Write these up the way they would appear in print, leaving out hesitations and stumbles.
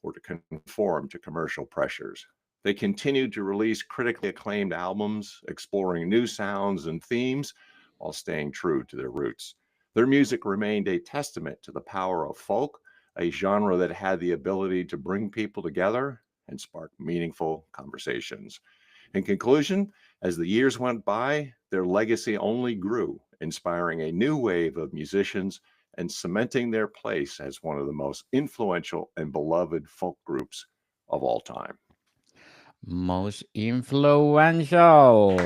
or to conform to commercial pressures. They continued to release critically acclaimed albums, exploring new sounds and themes while staying true to their roots. Their music remained a testament to the power of folk, a genre that had the ability to bring people together and spark meaningful conversations. In conclusion, as the years went by, their legacy only grew, inspiring a new wave of musicians and cementing their place as one of the most influential and beloved folk groups of all time. Most influential.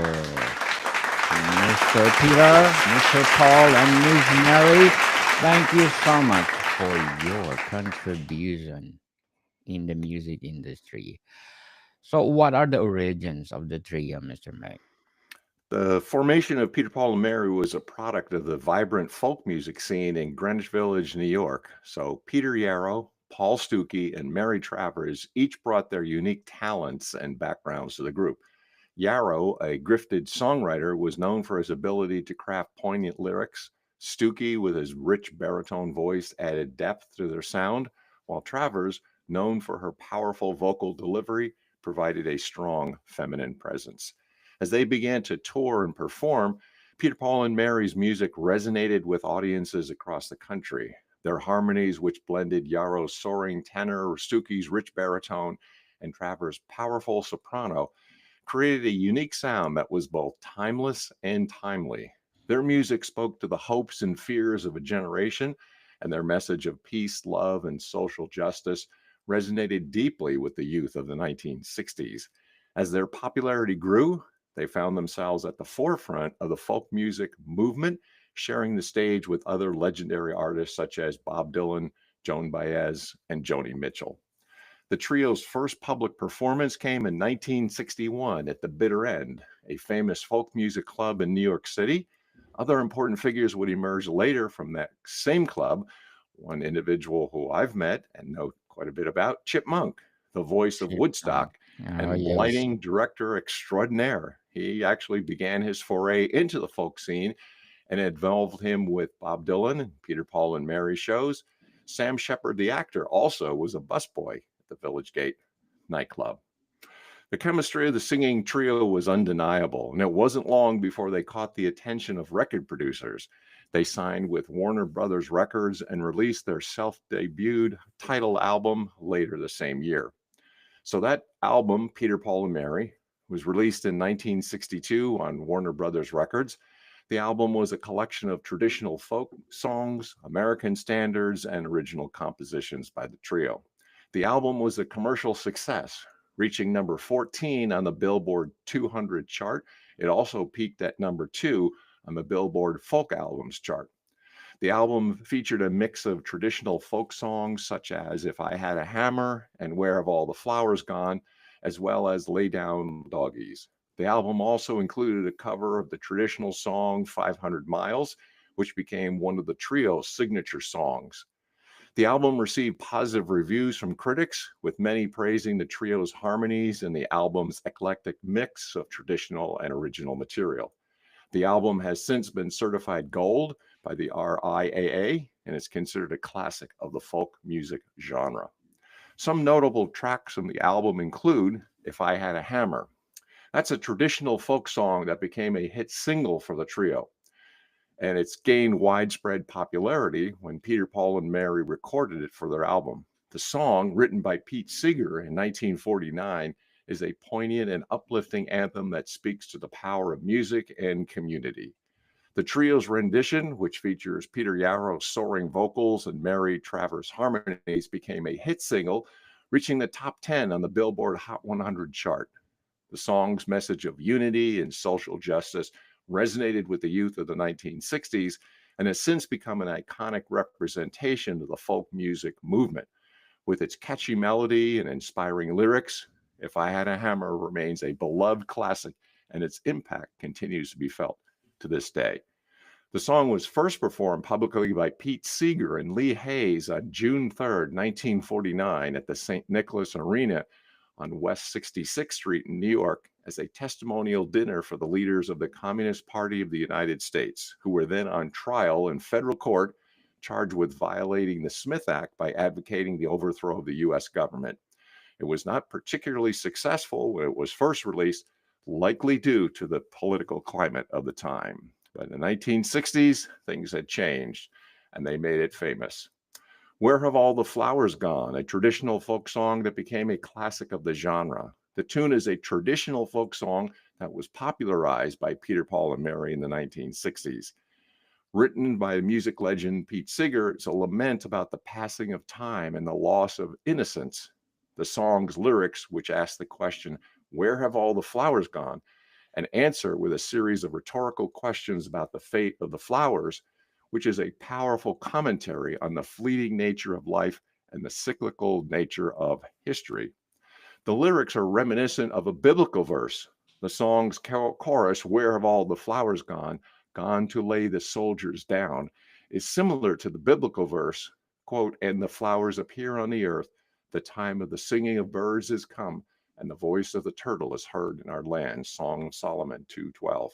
Mr. Peter, Mr. Paul, and Miss Mary, thank you so much for your contribution in the music industry. So, what are the origins of the trio, Mr. May? The formation of Peter, Paul, and Mary was a product of the vibrant folk music scene in Greenwich Village, New York. So, Peter Yarrow, Paul Stuckey, and Mary Travers each brought their unique talents and backgrounds to the group. Yarrow, a gifted songwriter, was known for his ability to craft poignant lyrics. Stuckey, with his rich baritone voice, added depth to their sound, while Travers, known for her powerful vocal delivery, provided a strong feminine presence. As they began to tour and perform, Peter, Paul, and Mary's music resonated with audiences across the country. Their harmonies, which blended Yarrow's soaring tenor, Stuckey's rich baritone, and Travers' powerful soprano, created a unique sound that was both timeless and timely. Their music spoke to the hopes and fears of a generation, and their message of peace, love, and social justice resonated deeply with the youth of the 1960s. As their popularity grew, they found themselves at the forefront of the folk music movement, sharing the stage with other legendary artists such as Bob Dylan, Joan Baez, and Joni Mitchell. The trio's first public performance came in 1961 at the Bitter End, a famous folk music club in New York City. Other important figures would emerge later from that same club. One individual who I've met and know quite a bit about, Chip Monk, the voice of Chip. Woodstock Oh, and yes. lighting director extraordinaire. He actually began his foray into the folk scene and involved him with Bob Dylan and Peter, Paul, and Mary shows. Sam Shepard, the actor, also was a busboy at the Village Gate nightclub. The chemistry of the singing trio was undeniable, and it wasn't long before they caught the attention of record producers. They signed with Warner Brothers Records and released their self-debuted title album later the same year. So that album, Peter, Paul, and Mary, was released in 1962 on Warner Brothers Records. The album was a collection of traditional folk songs, American standards, and original compositions by the trio. The album was a commercial success, reaching number 14 on the Billboard 200 chart. It also peaked at number 2 on the Billboard Folk Albums chart. The album featured a mix of traditional folk songs such as If I Had a Hammer and Where Have All the Flowers Gone, as well as Lay Down Doggies. The album also included a cover of the traditional song 500 Miles, which became one of the trio's signature songs. The album received positive reviews from critics, with many praising the trio's harmonies and the album's eclectic mix of traditional and original material. The album has since been certified gold by the RIAA and is considered a classic of the folk music genre. Some notable tracks from the album include If I Had a Hammer. That's a traditional folk song that became a hit single for the trio, and it's gained widespread popularity when Peter, Paul, and Mary recorded it for their album. The song, written by Pete Seeger in 1949, is a poignant and uplifting anthem that speaks to the power of music and community. The trio's rendition, which features Peter Yarrow's soaring vocals and Mary Travers' harmonies, became a hit single, reaching the top 10 on the Billboard Hot 100 chart. The song's message of unity and social justice resonated with the youth of the 1960s and has since become an iconic representation of the folk music movement. With its catchy melody and inspiring lyrics, If I Had a Hammer remains a beloved classic, and its impact continues to be felt to this day. The song was first performed publicly by Pete Seeger and Lee Hayes on June 3rd, 1949, at the St. Nicholas Arena on West 66th Street in New York as a testimonial dinner for the leaders of the Communist Party of the United States, who were then on trial in federal court, charged with violating the Smith Act by advocating the overthrow of the U.S. government. It was not particularly successful when it was first released, likely due to the political climate of the time. But in the 1960s, things had changed, and they made it famous. Where Have All the Flowers Gone? A traditional folk song that became a classic of the genre. The tune is a traditional folk song that was popularized by Peter, Paul, and Mary in the 1960s. Written by music legend Pete Seeger, it's a lament about the passing of time and the loss of innocence. The song's lyrics, which ask the question, where have all the flowers gone? And answer with a series of rhetorical questions about the fate of the flowers, which is a powerful commentary on the fleeting nature of life and the cyclical nature of history. The lyrics are reminiscent of a biblical verse. The song's chorus, where have all the flowers gone, gone to lay the soldiers down, is similar to the biblical verse, quote, and the flowers appear on the earth, the time of the singing of birds is come, and the voice of the turtle is heard in our land, Song of Solomon 2:12.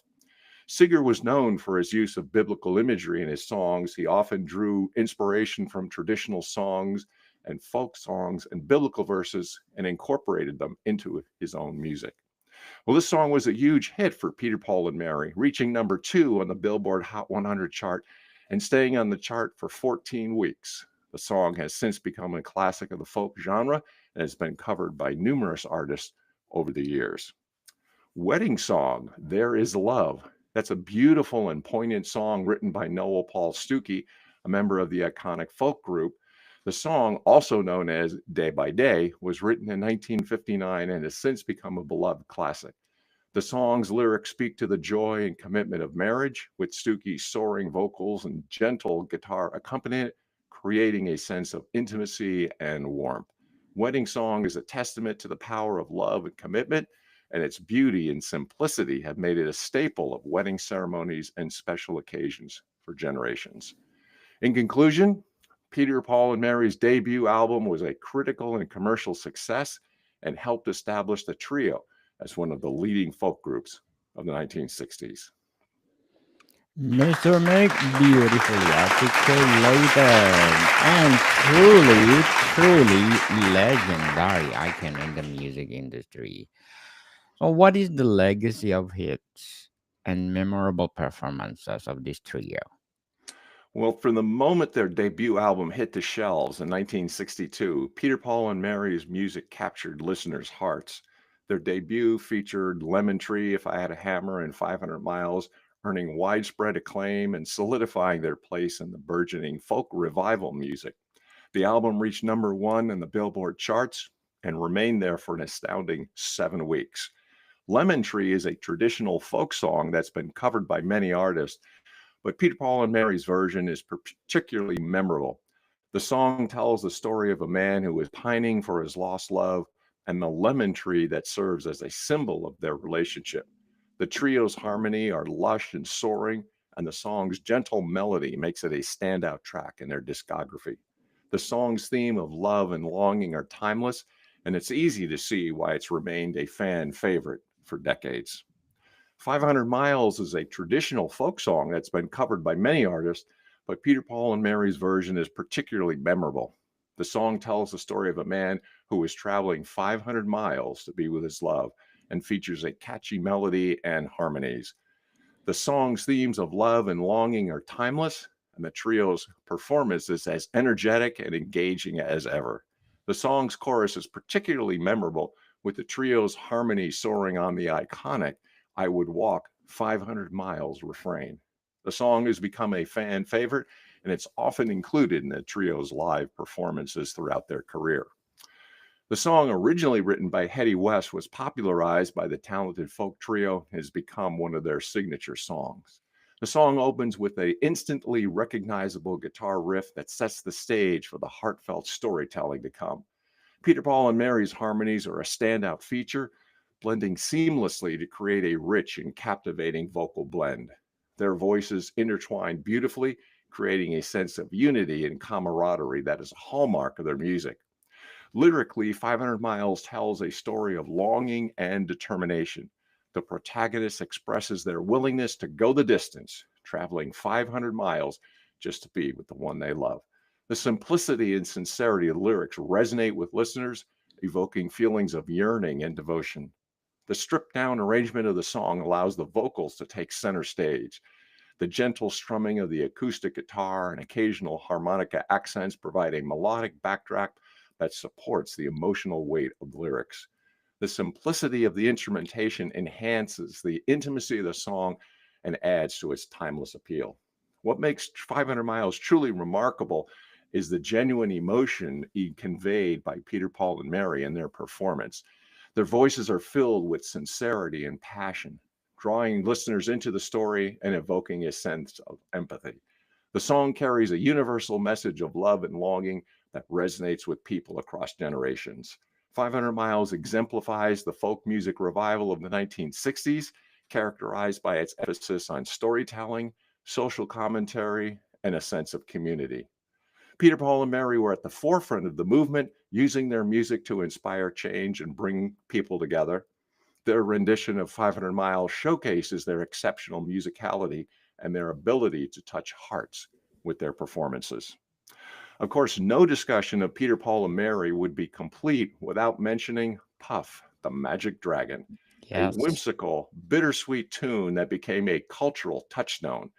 Seeger was known for his use of biblical imagery in his songs. He often drew inspiration from traditional songs and folk songs and biblical verses and incorporated them into his own music. Well, this song was a huge hit for Peter, Paul, and Mary, reaching number 2 on the Billboard Hot 100 chart and staying on the chart for 14 weeks. The song has since become a classic of the folk genre and has been covered by numerous artists over the years. Wedding song, There Is Love. That's a beautiful and poignant song written by Noel Paul Stookey, a member of the iconic folk group. The song, also known as Day by Day, was written in 1959 and has since become a beloved classic. The song's lyrics speak to the joy and commitment of marriage, with Stookey's soaring vocals and gentle guitar accompaniment, creating a sense of intimacy and warmth. Wedding Song is a testament to the power of love and commitment, and its beauty and simplicity have made it a staple of wedding ceremonies and special occasions for generations. In conclusion, Peter, Paul, and Mary's debut album was a critical and commercial success and helped establish the trio as one of the leading folk groups of the 1960s. Mr. Mick, beautifully articulated and truly, truly legendary icon in the music industry. So, what is the legacy of hits and memorable performances of this trio? Well, from the moment their debut album hit the shelves in 1962, Peter, Paul, and Mary's music captured listeners' hearts. Their debut featured Lemon Tree, If I Had a Hammer, and 500 Miles, earning widespread acclaim and solidifying their place in the burgeoning folk revival music. The album reached number 1 in the Billboard charts and remained there for an astounding 7 weeks. Lemon Tree is a traditional folk song that's been covered by many artists, but Peter, Paul, and Mary's version is particularly memorable. The song tells the story of a man who is pining for his lost love and the lemon tree that serves as a symbol of their relationship. The trio's harmony are lush and soaring, and the song's gentle melody makes it a standout track in their discography. The song's theme of love and longing are timeless, and it's easy to see why it's remained a fan favorite for decades. 500 Miles is a traditional folk song that's been covered by many artists, but Peter, Paul, and Mary's version is particularly memorable. The song tells the story of a man who is traveling 500 miles to be with his love and features a catchy melody and harmonies. The song's themes of love and longing are timeless, and the trio's performance is as energetic and engaging as ever. The song's chorus is particularly memorable, with the trio's harmony soaring on the iconic I Would Walk 500 Miles refrain. The song has become a fan favorite, and it's often included in the trio's live performances throughout their career. The song, originally written by Hetty West, was popularized by the talented folk trio and has become one of their signature songs. The song opens with an instantly recognizable guitar riff that sets the stage for the heartfelt storytelling to come. Peter, Paul, and Mary's harmonies are a standout feature, blending seamlessly to create a rich and captivating vocal blend. Their voices intertwine beautifully, creating a sense of unity and camaraderie that is a hallmark of their music. Lyrically, 500 Miles tells a story of longing and determination. The protagonist expresses their willingness to go the distance, traveling 500 miles just to be with the one they love. The simplicity and sincerity of the lyrics resonate with listeners, evoking feelings of yearning and devotion. The stripped down arrangement of the song allows the vocals to take center stage. The gentle strumming of the acoustic guitar and occasional harmonica accents provide a melodic backdrop that supports the emotional weight of the lyrics. The simplicity of the instrumentation enhances the intimacy of the song and adds to its timeless appeal. What makes 500 Miles truly remarkable is the genuine emotion conveyed by Peter, Paul, and Mary in their performance. Their voices are filled with sincerity and passion, drawing listeners into the story and evoking a sense of empathy. The song carries a universal message of love and longing that resonates with people across generations. 500 Miles exemplifies the folk music revival of the 1960s, characterized by its emphasis on storytelling, social commentary, and a sense of community. Peter, Paul, and Mary were at the forefront of the movement, using their music to inspire change and bring people together. Their rendition of 500 Miles showcases their exceptional musicality and their ability to touch hearts with their performances. Of course, no discussion of Peter, Paul, and Mary would be complete without mentioning Puff, the Magic Dragon, a Yes. whimsical, bittersweet tune that became a cultural touchstone.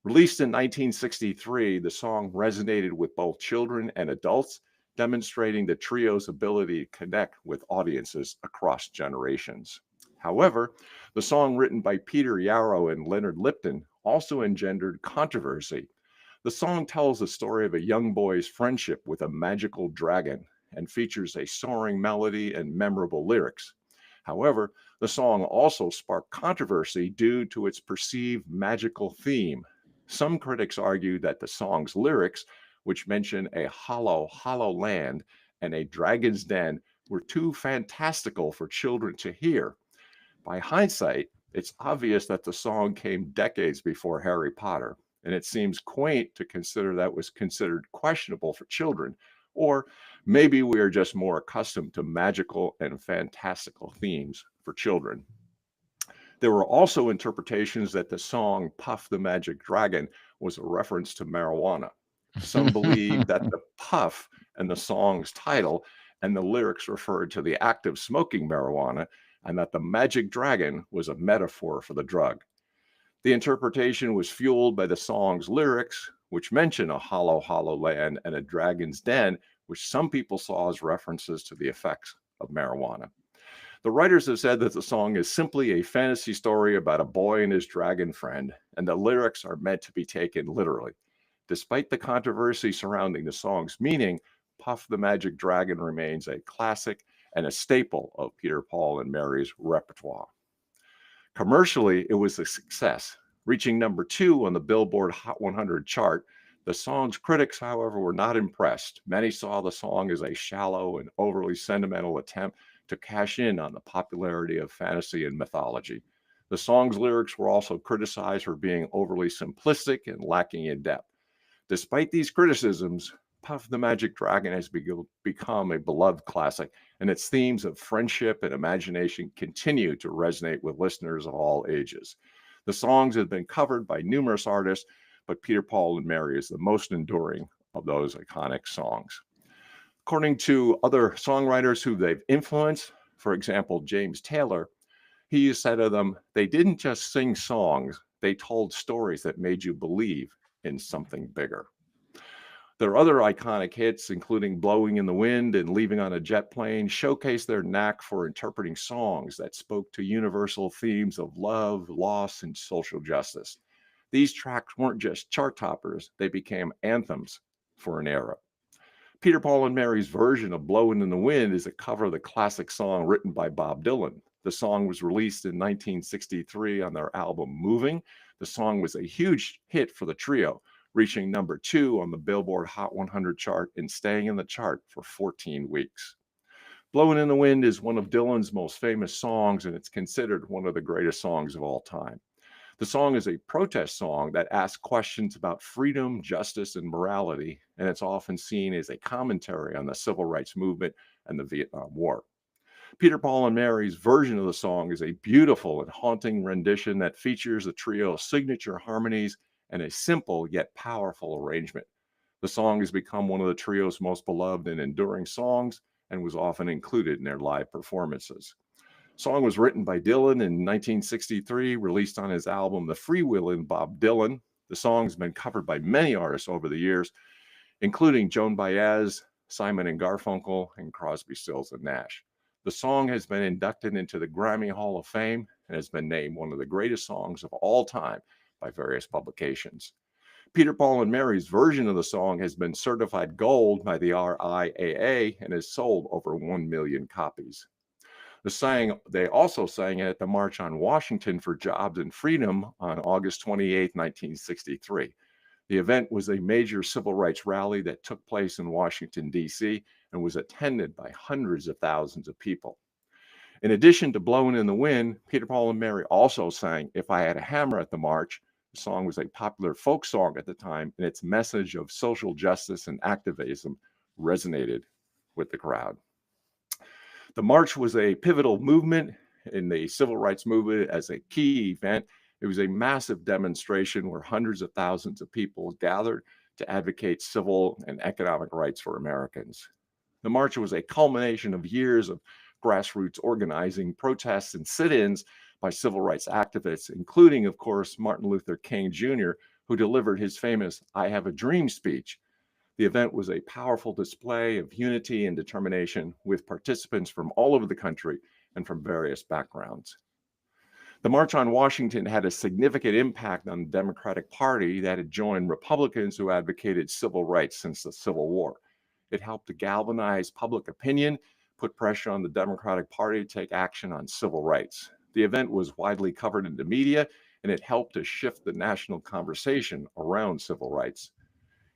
Released in 1963, the song resonated with both children and adults, demonstrating the trio's ability to connect with audiences across generations. However, the song written by Peter Yarrow and Leonard Lipton also engendered controversy. The song tells the story of a young boy's friendship with a magical dragon and features a soaring melody and memorable lyrics. However, the song also sparked controversy due to its perceived magical theme. Some critics argue that the song's lyrics, which mention a hollow, hollow land and a dragon's den, were too fantastical for children to hear. By hindsight, it's obvious that the song came decades before Harry Potter, and it seems quaint to consider that was considered questionable for children. Or maybe we are just more accustomed to magical and fantastical themes for children. There were also interpretations that the song Puff the Magic Dragon was a reference to marijuana. Some believe that the puff and the song's title and the lyrics referred to the act of smoking marijuana, and that the magic dragon was a metaphor for the drug. The interpretation was fueled by the song's lyrics, which mention a hollow, hollow land and a dragon's den, which some people saw as references to the effects of marijuana. The writers have said that the song is simply a fantasy story about a boy and his dragon friend, and the lyrics are meant to be taken literally. Despite the controversy surrounding the song's meaning, Puff the Magic Dragon remains a classic and a staple of Peter, Paul, and Mary's repertoire. Commercially, it was a success, reaching number 2 on the Billboard Hot 100 chart. The song's critics, however, were not impressed. Many saw the song as a shallow and overly sentimental attempt to cash in on the popularity of fantasy and mythology. The song's lyrics were also criticized for being overly simplistic and lacking in depth. Despite these criticisms, Puff the Magic Dragon has become a beloved classic, and its themes of friendship and imagination continue to resonate with listeners of all ages. The songs have been covered by numerous artists, but Peter, Paul, and Mary is the most enduring of those iconic songs. According to other songwriters who they've influenced, for example, James Taylor, he said of them, they didn't just sing songs, they told stories that made you believe in something bigger. Their other iconic hits, including Blowing in the Wind and Leaving on a Jet Plane, showcase their knack for interpreting songs that spoke to universal themes of love, loss, and social justice. These tracks weren't just chart toppers, they became anthems for an era. Peter, Paul, and Mary's version of Blowing in the Wind is a cover of the classic song written by Bob Dylan. The song was released in 1963 on their album Moving. The song was a huge hit for the trio, reaching number 2 on the Billboard Hot 100 chart and staying in the chart for 14 weeks. Blowing in the Wind is one of Dylan's most famous songs, and it's considered one of the greatest songs of all time. The song is a protest song that asks questions about freedom, justice, and morality, and it's often seen as a commentary on the civil rights movement and the Vietnam War. Peter, Paul, and Mary's version of the song is a beautiful and haunting rendition that features the trio's signature harmonies and a simple yet powerful arrangement. The song has become one of the trio's most beloved and enduring songs and was often included in their live performances. The song was written by Dylan in 1963, released on his album The Freewheelin' Bob Dylan. The song's been covered by many artists over the years, including Joan Baez, Simon and Garfunkel, and Crosby, Stills and Nash. The song has been inducted into the Grammy Hall of Fame and has been named one of the greatest songs of all time by various publications. Peter, Paul, and Mary's version of the song has been certified gold by the RIAA and has sold over 1 million copies. They also sang it at the March on Washington for Jobs and Freedom on August 28, 1963. The event was a major civil rights rally that took place in Washington, D.C., and was attended by hundreds of thousands of people. In addition to Blowin' in the Wind, Peter, Paul, and Mary also sang If I Had a Hammer at the march. The song was a popular folk song at the time, and its message of social justice and activism resonated with the crowd. The march was a pivotal movement in the civil rights movement as a key event. It was a massive demonstration where hundreds of thousands of people gathered to advocate civil and economic rights for Americans. The march was a culmination of years of grassroots organizing, protests, and sit-ins by civil rights activists, including, of course, Martin Luther King Jr., who delivered his famous I Have a Dream speech. The event was a powerful display of unity and determination with participants from all over the country and from various backgrounds. The March on Washington had a significant impact on the Democratic Party that had joined Republicans who advocated civil rights since the Civil War. It helped to galvanize public opinion, put pressure on the Democratic Party to take action on civil rights. The event was widely covered in the media, and it helped to shift the national conversation around civil rights.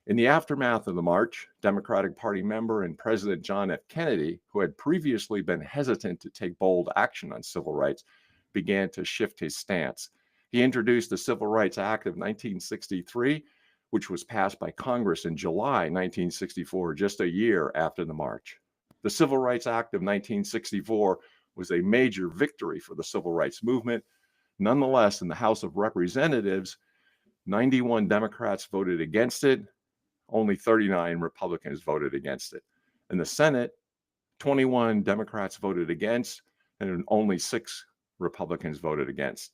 In the aftermath of the march, Democratic Party member and President John F. Kennedy, who had previously been hesitant to take bold action on civil rights, began to shift his stance. He introduced the Civil Rights Act of 1963, which was passed by Congress in July 1964, just a year after the march. The Civil Rights Act of 1964 was a major victory for the civil rights movement. Nonetheless, in the House of Representatives, 91 Democrats voted against it. Only 39 Republicans voted against it. In the Senate, 21 Democrats voted against, and only 6 Republicans voted against.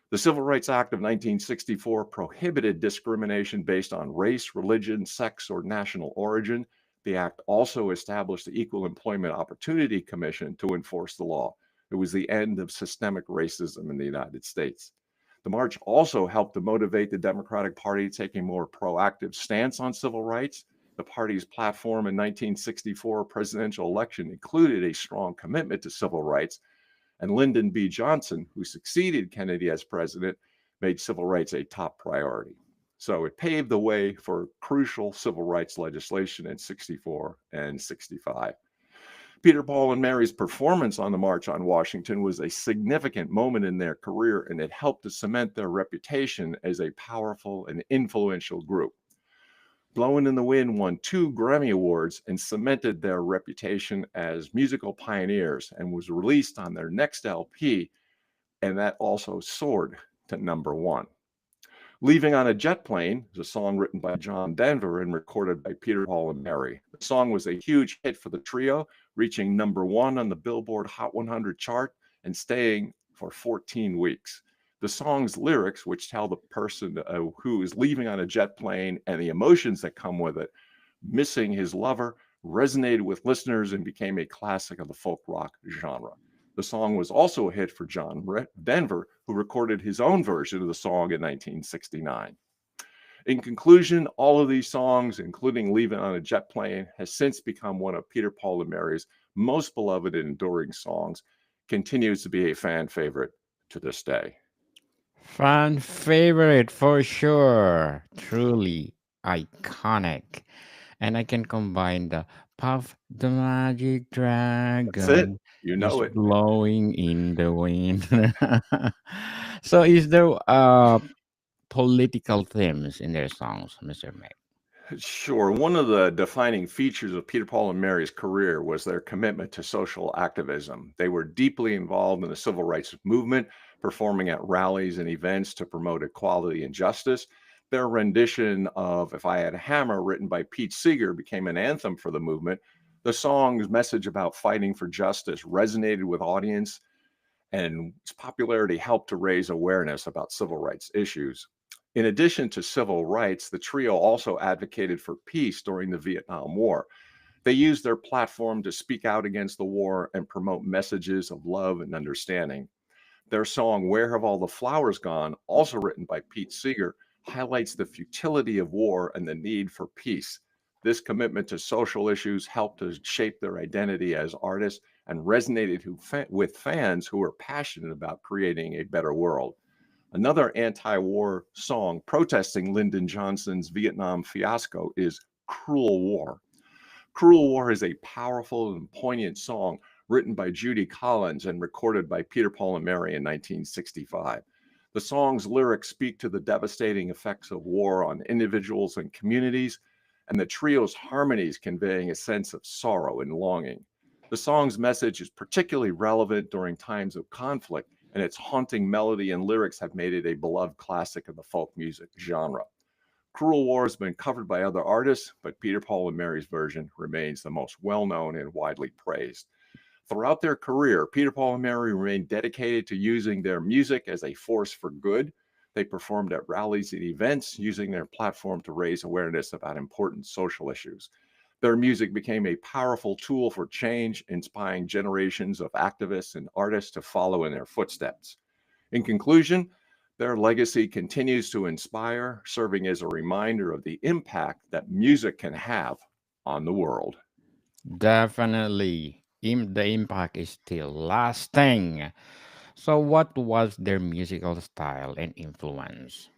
The Civil Rights Act of 1964 prohibited discrimination based on race, religion, sex, or national origin. The act also established the Equal Employment Opportunity Commission to enforce the law. It was the end of systemic racism in the United States. The march also helped to motivate the Democratic Party to take a more proactive stance on civil rights. The party's platform in 1964 presidential election included a strong commitment to civil rights, and Lyndon B. Johnson, who succeeded Kennedy as president, made civil rights a top priority. So it paved the way for crucial civil rights legislation in 64 and 65. Peter, Paul, and Mary's performance on the March on Washington was a significant moment in their career, and it helped to cement their reputation as a powerful and influential group. Blowin' in the Wind won 2 Grammy Awards and cemented their reputation as musical pioneers and was released on their next LP, and that also soared to #1. Leaving on a Jet Plane is a song written by John Denver and recorded by Peter, Paul, and Mary. The song was a huge hit for the trio, reaching #1 on the Billboard Hot 100 chart and staying for 14 weeks. The song's lyrics, which tell the person who is leaving on a jet plane and the emotions that come with it, missing his lover, resonated with listeners and became a classic of the folk rock genre. The song was also a hit for John Denver, who recorded his own version of the song in 1969. In conclusion, all of these songs, including Leaving on a Jet Plane, has since become one of Peter, Paul, and Mary's most beloved and enduring songs, continues to be a fan favorite to this day. Fan favorite for sure. Truly iconic. And I can combine the Puff the Magic That's it. Dragon You is know it. blowing in the wind. So is there political themes in their songs, Mr. May? Sure. One of the defining features of Peter, Paul, and Mary's career was their commitment to social activism. They were deeply involved in the civil rights movement, performing at rallies and events to promote equality and justice. Their rendition of If I Had a Hammer, written by Pete Seeger, became an anthem for the movement. The song's message about fighting for justice resonated with audience, and its popularity helped to raise awareness about civil rights issues. In addition to civil rights, the trio also advocated for peace during the Vietnam War. They used their platform to speak out against the war and promote messages of love and understanding. Their song, Where Have All the Flowers Gone, also written by Pete Seeger, highlights the futility of war and the need for peace. This commitment to social issues helped to shape their identity as artists and resonated with fans who were passionate about creating a better world. Another anti war song protesting Lyndon Johnson's Vietnam fiasco is Cruel War. Cruel War is a powerful and poignant song written by Judy Collins and recorded by Peter, Paul, and Mary in 1965. The song's lyrics speak to the devastating effects of war on individuals and communities, and the trio's harmonies conveying a sense of sorrow and longing. The song's message is particularly relevant during times of conflict, and its haunting melody and lyrics have made it a beloved classic of the folk music genre. Cruel War has been covered by other artists, but Peter, Paul, and Mary's version remains the most well known and widely praised. Throughout their career, Peter, Paul, and Mary remained dedicated to using their music as a force for good. They performed at rallies and events, using their platform to raise awareness about important social issues. Their music became a powerful tool for change, inspiring generations of activists and artists to follow in their footsteps. In conclusion, their legacy continues to inspire, serving as a reminder of the impact that music can have on the world. Definitely. The impact is still lasting. So, what was their musical style and influence?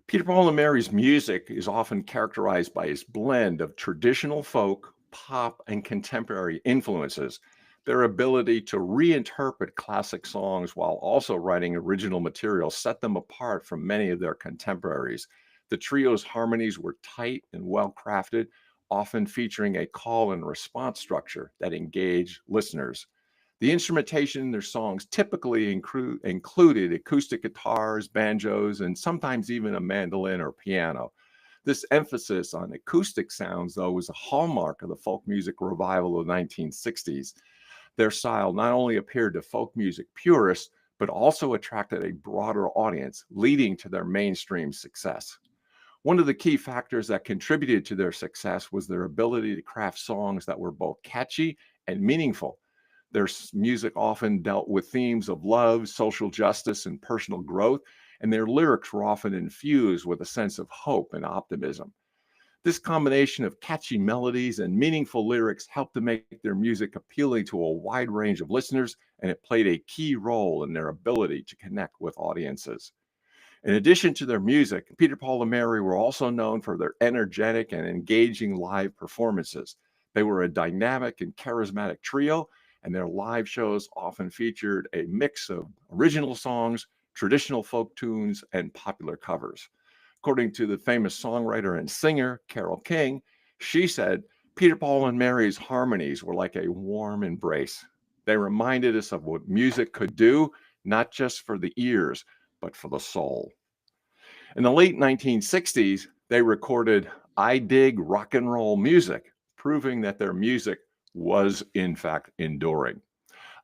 Peter, Paul, and Mary's music is often characterized by its blend of traditional folk, pop, and contemporary influences. Their ability to reinterpret classic songs while also writing original material set them apart from many of their contemporaries. The trio's harmonies were tight and well crafted, often featuring a call and response structure that engaged listeners. The instrumentation in their songs typically included acoustic guitars, banjos, and sometimes even a mandolin or piano. This emphasis on acoustic sounds, though, was a hallmark of the folk music revival of the 1960s. Their style not only appealed to folk music purists, but also attracted a broader audience, leading to their mainstream success. One of the key factors that contributed to their success was their ability to craft songs that were both catchy and meaningful. Their music often dealt with themes of love, social justice, and personal growth, and their lyrics were often infused with a sense of hope and optimism. This combination of catchy melodies and meaningful lyrics helped to make their music appealing to a wide range of listeners, and it played a key role in their ability to connect with audiences. In addition to their music, Peter, Paul, and Mary were also known for their energetic and engaging live performances. They were a dynamic and charismatic trio, and their live shows often featured a mix of original songs, traditional folk tunes, and popular covers. According to the famous songwriter and singer Carole King, she said, Peter, Paul, and Mary's harmonies were like a warm embrace. They reminded us of what music could do, not just for the ears, but for the soul. In the late 1960s, they recorded I Dig Rock and Roll Music, proving that their music was, in fact, enduring.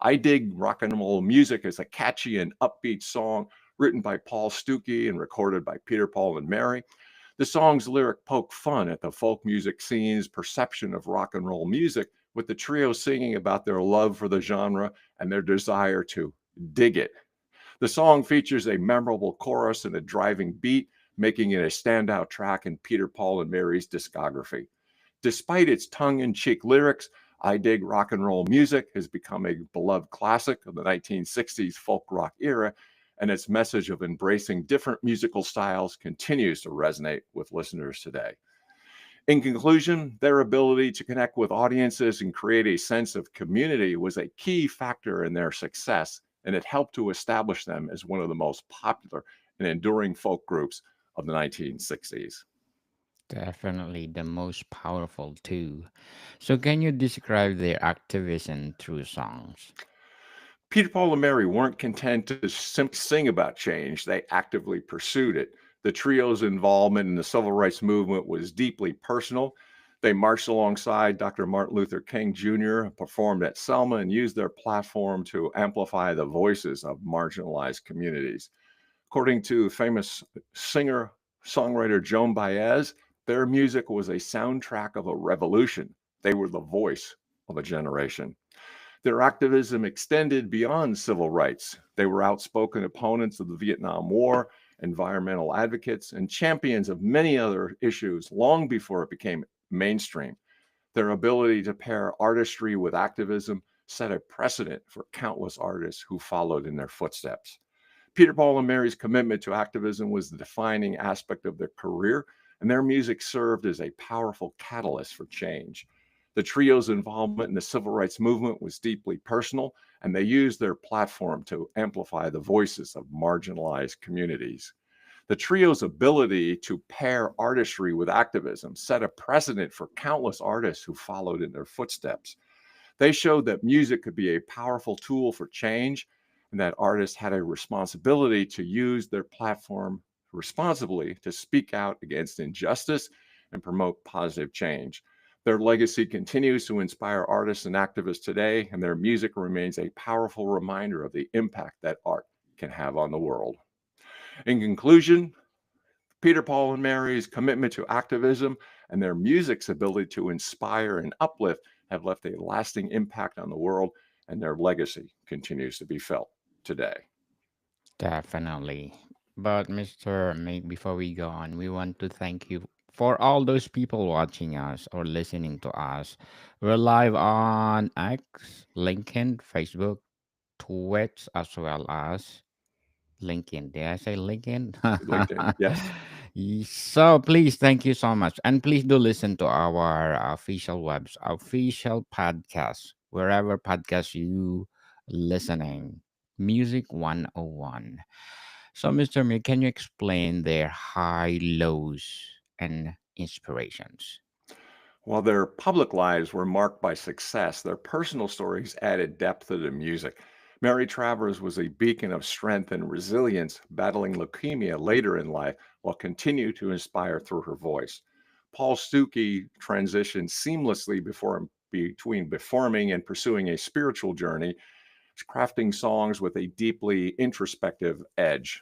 I Dig Rock and Roll Music is a catchy and upbeat song written by Paul Stuckey and recorded by Peter, Paul, and Mary. The song's lyric poke fun at the folk music scene's perception of rock and roll music, with the trio singing about their love for the genre and their desire to dig it. The song features a memorable chorus and a driving beat, making it a standout track in Peter, Paul, and Mary's discography. Despite its tongue-in-cheek lyrics, I Dig Rock and Roll Music has become a beloved classic of the 1960s folk rock era, and its message of embracing different musical styles continues to resonate with listeners today. In conclusion, their ability to connect with audiences and create a sense of community was a key factor in their success, and it helped to establish them as one of the most popular and enduring folk groups of the 1960s. Definitely the most powerful too. So, can you describe their activism through songs? Peter, Paul, and Mary weren't content to simply sing about change, they actively pursued it. The trio's involvement in the civil rights movement was deeply personal. They marched alongside Dr. Martin Luther King Jr., performed at Selma, and used their platform to amplify the voices of marginalized communities. According to famous singer songwriter Joan Baez, their music was a soundtrack of a revolution. They were the voice of a generation. Their activism extended beyond civil rights. They were outspoken opponents of the Vietnam War, environmental advocates, and champions of many other issues long before it became mainstream. Their ability to pair artistry with activism set a precedent for countless artists who followed in their footsteps. Peter, Paul, and Mary's commitment to activism was the defining aspect of their career, and their music served as a powerful catalyst for change. The trio's involvement in the civil rights movement was deeply personal, and they used their platform to amplify the voices of marginalized communities. The trio's ability to pair artistry with activism set a precedent for countless artists who followed in their footsteps. They showed that music could be a powerful tool for change and that artists had a responsibility to use their platform responsibly to speak out against injustice and promote positive change. Their legacy continues to inspire artists and activists today, and their music remains a powerful reminder of the impact that art can have on the world. In conclusion, Peter, Paul, and Mary's commitment to activism and their music's ability to inspire and uplift have left a lasting impact on the world, and their legacy continues to be felt today. Definitely. But Mr. Mick, before we go on, we want to thank you for all those people watching us or listening to us. We're live on X, LinkedIn, Facebook, Twitch, as well as LinkedIn. Did I say LinkedIn? LinkedIn, yes. So please, thank you so much. And please do listen to our official webs, official podcast, wherever podcast you listening. Music 101. So, Mr. Mir, can you explain their high lows and inspirations? While their public lives were marked by success, their personal stories added depth to the music. Mary Travers was a beacon of strength and resilience, battling leukemia later in life, while continued to inspire through her voice. Paul Stuckey transitioned seamlessly between performing and pursuing a spiritual journey, crafting songs with a deeply introspective edge.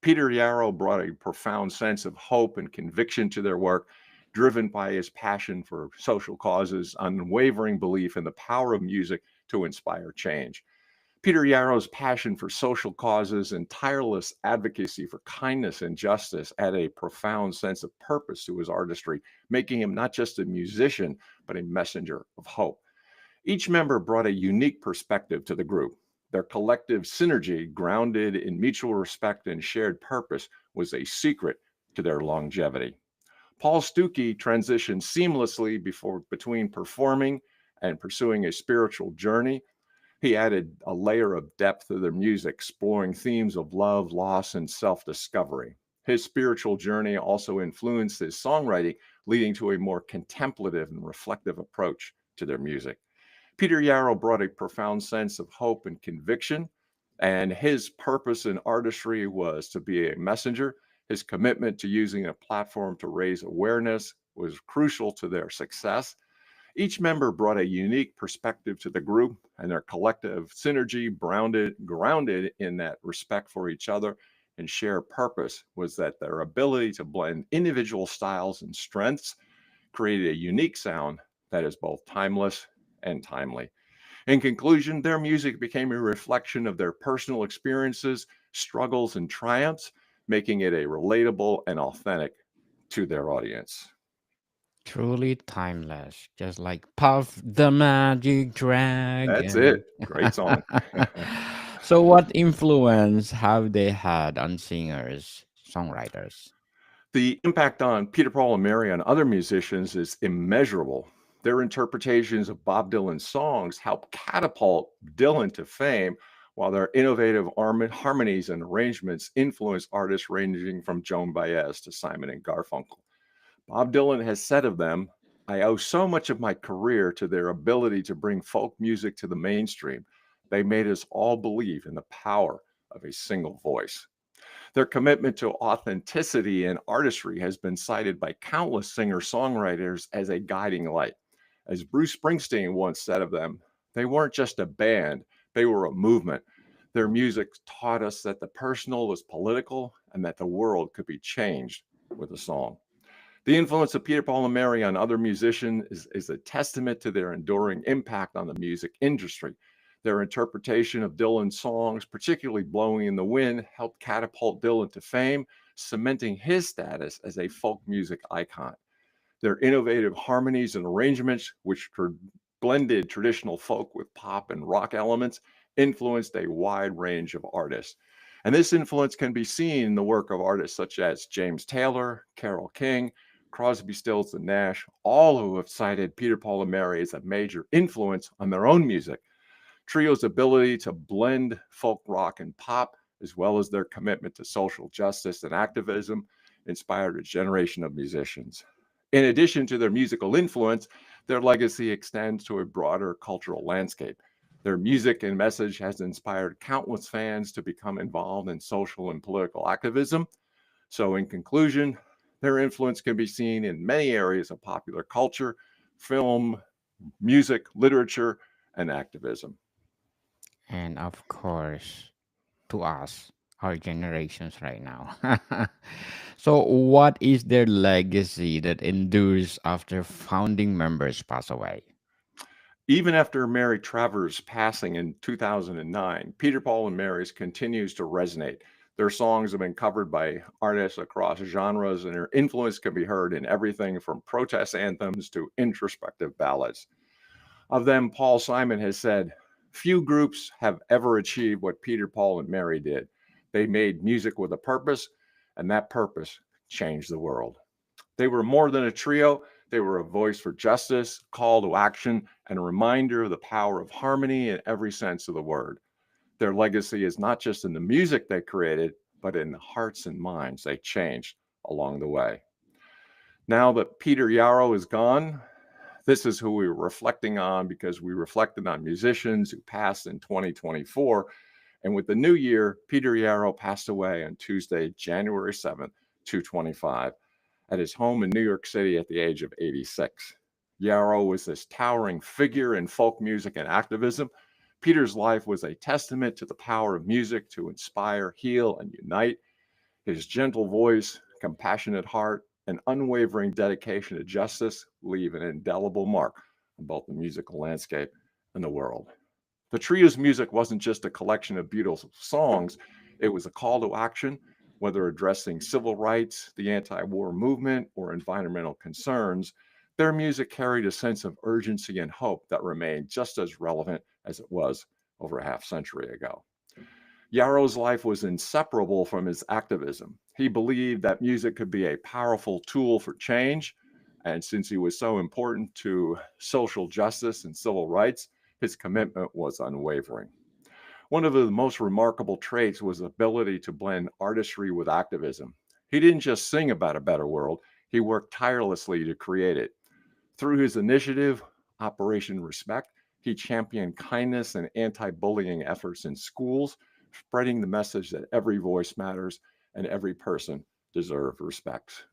Peter Yarrow brought a profound sense of hope and conviction to their work, driven by his passion for social causes, unwavering belief in the power of music to inspire change. Peter Yarrow's passion for social causes and tireless advocacy for kindness and justice added a profound sense of purpose to his artistry, making him not just a musician, but a messenger of hope. Each member brought a unique perspective to the group. Their collective synergy, grounded in mutual respect and shared purpose, was a secret to their longevity. Paul Stuckey transitioned seamlessly between performing and pursuing a spiritual journey. He added a layer of depth to their music, exploring themes of love, loss, and self discovery. His spiritual journey also influenced his songwriting, leading to a more contemplative and reflective approach to their music. Peter Yarrow brought a profound sense of hope and conviction, and his purpose in artistry was to be a messenger. His commitment to using a platform to raise awareness was crucial to their success. Each member brought a unique perspective to the group, and their collective synergy, grounded in that respect for each other and shared purpose, was that their ability to blend individual styles and strengths created a unique sound that is both timeless and timely. In conclusion, their music became a reflection of their personal experiences, struggles, and triumphs, making it a relatable and authentic to their audience. Truly timeless, just like Puff the Magic That's Dragon. it. Great song. So, what influence have they had on singers, songwriters? The impact on Peter, Paul, and Mary on other musicians is immeasurable. Their interpretations of Bob Dylan's songs helped catapult Dylan to fame, while their innovative harmonies and arrangements influenced artists ranging from Joan Baez to Simon and Garfunkel. Bob Dylan has said of them, "I owe so much of my career to their ability to bring folk music to the mainstream. They made us all believe in the power of a single voice." Their commitment to authenticity and artistry has been cited by countless singer songwriters as a guiding light. As Bruce Springsteen once said of them, they weren't just a band, they were a movement. Their music taught us that the personal was political and that the world could be changed with a song. The influence of Peter, Paul, and Mary on other musicians is a testament to their enduring impact on the music industry. Their interpretation of Dylan's songs, particularly Blowing in the Wind, helped catapult Dylan to fame, cementing his status as a folk music icon. Their innovative harmonies and arrangements, which blended traditional folk with pop and rock elements, influenced a wide range of artists. And this influence can be seen in the work of artists such as James Taylor, Carole King, Crosby, Stills, and Nash, all who have cited Peter, Paul, and Mary as a major influence on their own music. Trio's ability to blend folk rock and pop, as well as their commitment to social justice and activism, inspired a generation of musicians. In addition to their musical influence, their legacy extends to a broader cultural landscape. Their music and message has inspired countless fans to become involved in social and political activism. So, in conclusion, their influence can be seen in many areas of popular culture, film, music, literature, and activism. And of course, to us, our generations right now. So, what is their legacy that endures after founding members pass away? Even after Mary Travers' passing in 2009, Peter, Paul, and Mary's continues to resonate. Their songs have been covered by artists across genres, and their influence can be heard in everything from protest anthems to introspective ballads. Of them, Paul Simon has said, "Few groups have ever achieved what Peter, Paul, and Mary did. They made music with a purpose, and that purpose changed the world." They were more than a trio, they were a voice for justice, call to action, and a reminder of the power of harmony in every sense of the word. Their legacy is not just in the music they created, but in the hearts and minds they changed along the way. Now that Peter Yarrow is gone, this is who we were reflecting on because we reflected on musicians who passed in 2024. And with the new year, Peter Yarrow passed away on Tuesday, January 7th, 2025, at his home in New York City at the age of 86. Yarrow was this towering figure in folk music and activism. Peter's life was a testament to the power of music to inspire, heal, and unite. His gentle voice, compassionate heart, and unwavering dedication to justice leave an indelible mark on both the musical landscape and the world. The trio's music wasn't just a collection of beautiful songs, it was a call to action, whether addressing civil rights, the anti war movement, or environmental concerns. Their music carried a sense of urgency and hope that remained just as relevant as it was over a half century ago. Yarrow's life was inseparable from his activism. He believed that music could be a powerful tool for change, and since he was so important to social justice and civil rights, his commitment was unwavering. One of the most remarkable traits was the ability to blend artistry with activism. He didn't just sing about a better world, he worked tirelessly to create it. Through his initiative, Operation Respect, he championed kindness and anti bullying efforts in schools, spreading the message that every voice matters and every person deserves respect.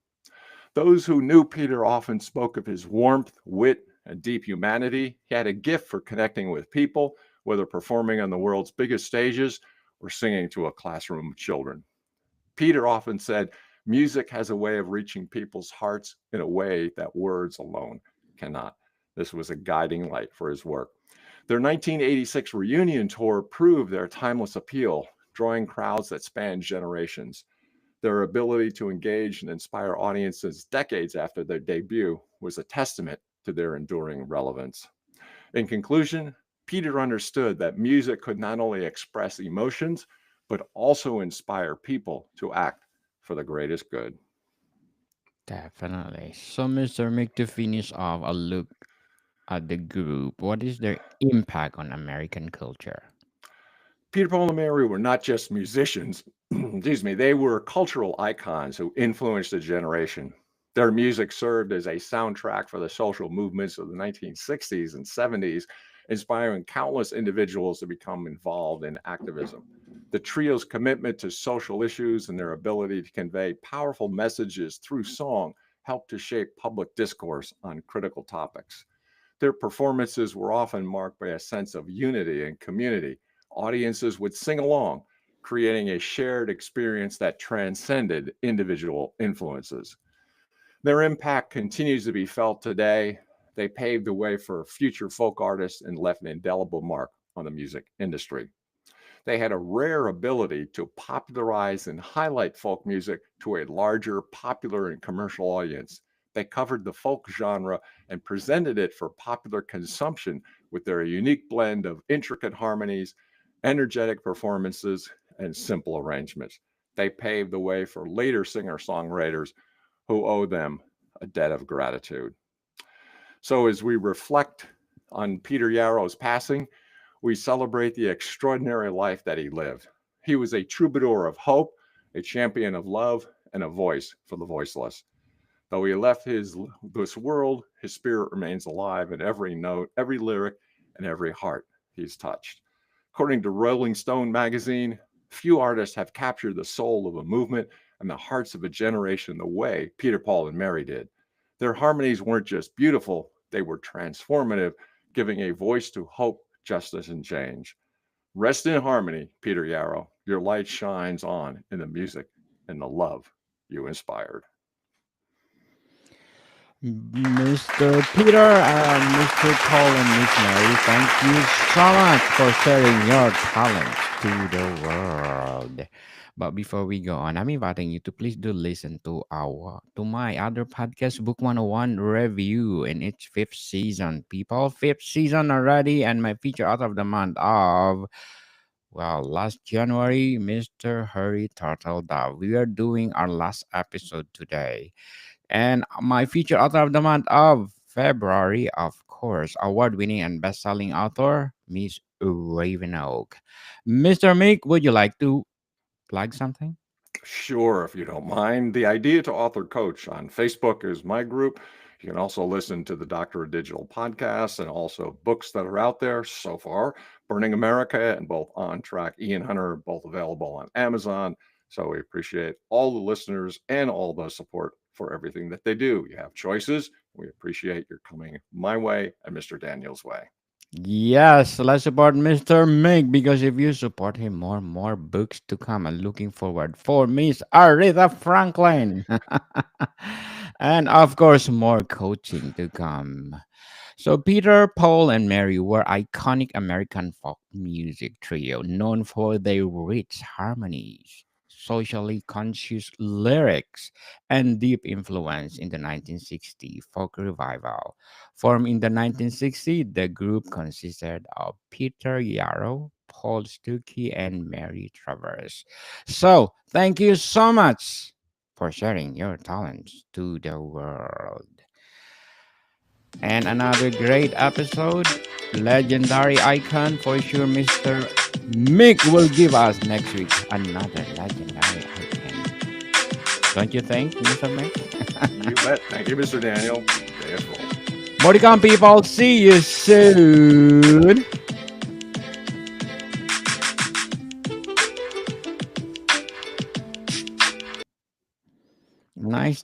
Those who knew Peter often spoke of his warmth, wit, and deep humanity. He had a gift for connecting with people, whether performing on the world's biggest stages or singing to a classroom of children. Peter often said, "Music has a way of reaching people's hearts in a way that words alone cannot." This was a guiding light for his work. Their 1986 reunion tour proved their timeless appeal, drawing crowds that spanned generations. Their ability to engage and inspire audiences decades after their debut was a testament to their enduring relevance. In conclusion, Peter understood that music could not only express emotions, but also inspire people to act for the greatest good. Definitely. So, Mr. Mick, to finish off, a look at the group. What is their impact on American culture? Peter, Paul, and Mary were not just musicians, excuse me, they were cultural icons who influenced a generation. Their music served as a soundtrack for the social movements of the 1960s and 70s, inspiring countless individuals to become involved in activism. The trio's commitment to social issues and their ability to convey powerful messages through song helped to shape public discourse on critical topics. Their performances were often marked by a sense of unity and community. Audiences would sing along, creating a shared experience that transcended individual influences. Their impact continues to be felt today. They paved the way for future folk artists and left an indelible mark on the music industry. They had a rare ability to popularize and highlight folk music to a larger popular and commercial audience. They covered the folk genre and presented it for popular consumption with their unique blend of intricate harmonies, energetic performances, and simple arrangements. They paved the way for later singer songwriters who owe them a debt of gratitude. So, as we reflect on Peter Yarrow's passing, we celebrate the extraordinary life that he lived. He was a troubadour of hope, a champion of love, and a voice for the voiceless. Though he left this world, his spirit remains alive in every note, every lyric, and every heart he's touched. According to Rolling Stone magazine, few artists have captured the soul of a movement and the hearts of a generation the way Peter, Paul, and Mary did. Their harmonies weren't just beautiful, they were transformative, giving a voice to hope, justice, and change. Rest in harmony, Peter Yarrow. Your light shines on in the music and the love you inspired. Mr. Peter and Mr. Paul and Miss Mary, thank you so much for sharing your talents to the world. But before we go on, I'm inviting you to please do listen to my other podcast, Book 101 Review, in its fifth season. People, fifth season already, and my feature out of the month of, well, last January, Mr. Hurry Turtle Dove. We are doing our last episode today. And my feature author of the month of February, of course, award winning and best selling author, Miss Raven Oak. Mr. Mick, would you like to plug something? Sure, if you don't mind. The Idea to Author Coach on Facebook is my group. You can also listen to the Doctor of Digital podcast and also books that are out there so far. Burning America and both On Track, Ian Hunter, both available on Amazon. So we appreciate all the listeners and all the support for everything that they do. You have choices. We appreciate your coming my way and Mr. Daniel's way. Yes, let's support Mr. Mick because if you support him, more books to come. I'm looking forward for Miss Aretha Franklin. And of course, more coaching to come. So, Peter, Paul, and Mary were iconic American folk music trio known for their rich harmonies, socially conscious lyrics, and deep influence in the 1960 folk revival. Formed in the 1960s, the group consisted of Peter Yarrow, Paul Stuckey, and Mary Travers. So, thank you so much for sharing your talents to the world. And another great episode. Legendary icon for sure, Mr. Mick will give us next week another legendary icon. Don't you think, Mr. Mick? You bet. Thank you, Mr. Daniel. Stay at home. More to come, people. See you soon. Nice.